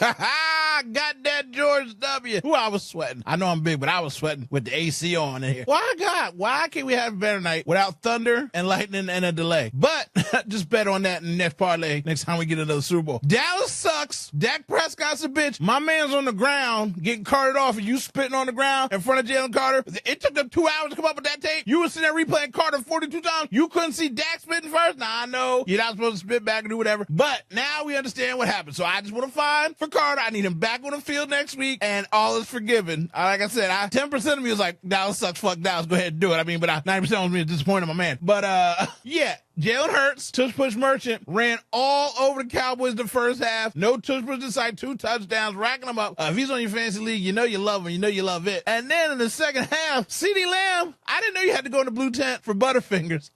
Got that George W. Who I was sweating. I know I'm big, but I was sweating with the AC on in here. Why, God? Why can't we have a better night without thunder and lightning and a delay? But just bet on that in the next parlay next time we get another Super Bowl. Dallas sucks. Dak Prescott's a bitch. My man's on the ground getting carted off and you spitting on the ground in front of Jalen Carter. It took them 2 hours to come up with that tape. You were sitting there replaying Carter 42 times. You couldn't see Dak spitting first? Nah, I know. You're not supposed to spit back and do whatever. But now we understand what happened. So I just want to find for Carter. I need him back on the field next week and all is forgiven. Like I said, 10% of me was like, Dallas sucks. Fuck Dallas. Go ahead and do it. I mean, but 90% was me disappointed in my man. But yeah. Jalen Hurts, tush push merchant, ran all over the Cowboys the first half. No tush push in sight, 2 touchdowns, racking them up. If he's on your fantasy league, you know you love him. You know you love it. And then in the second half, CeeDee Lamb, I didn't know you had to go in the blue tent for Butterfingers.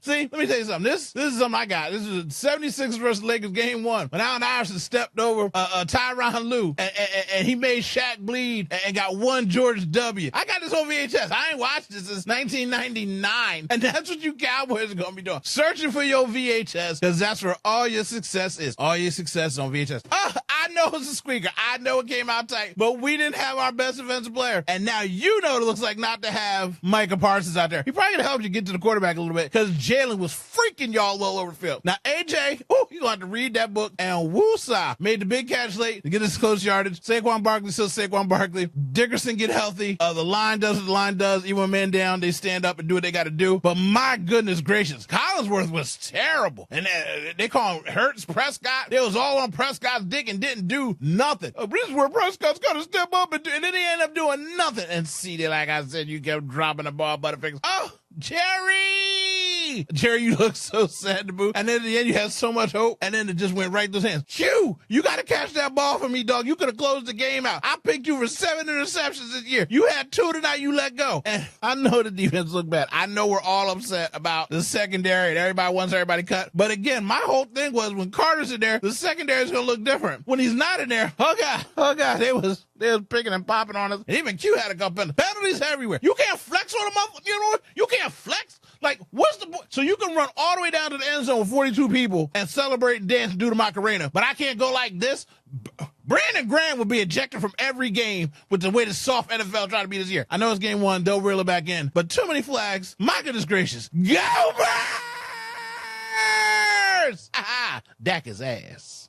See, let me tell you something. This is something I got. This is 76 versus Lakers game 1. When Allen Iverson stepped over Tyronn Lue and he made Shaq bleed and got 1 George W. I got this on VHS. I ain't watched this since 1999. And that's what you Cowboys are going to be doing. Searching for your VHS because that's where all your success is. All your success is on VHS. I know it's a squeaker. I know it came out tight, but we didn't have our best defensive player. And now you know what it looks like not to have Micah Parsons out there. He probably going to help you get to the quarterback a little bit because Jalen was freaking y'all all over the field. Now, AJ, you're going to have to read that book. And Woosa made the big catch late to get his close yardage. Saquon Barkley still Saquon Barkley. Dickerson get healthy. The line does what the line does. Even when men down, they stand up and do what they got to do. But my goodness gracious, Collinsworth was terrible. And they call him Hurts Prescott. They was all on Prescott's dick and didn't do nothing. This is where Prescott's got to step up and then he ended up doing nothing. And see, like I said, you kept dropping the ball, Butterfingers. Jerry, you look so sad to boo. And then at the end, you had so much hope. And then it just went right in those hands. Q, you got to catch that ball for me, dog. You could have closed the game out. I picked you for 7 interceptions this year. You had 2 tonight. You let go. And I know the defense looked bad. I know we're all upset about the secondary and everybody wants everybody cut. But again, my whole thing was when Carter's in there, the secondary is going to look different. When he's not in there, oh God, they was picking and popping on us. And even Q had a couple penalties everywhere. You can't flex on a motherfucker. You know what? You can't flex. Like, what's the point? So you can run all the way down to the end zone with 42 people and celebrate and dance and do the Macarena, but I can't go like this? Brandon Graham will be ejected from every game with the way the soft NFL trying to be this year. I know it's game 1, don't reel it back in, but too many flags. My goodness gracious. Go Bears! Dak his ass.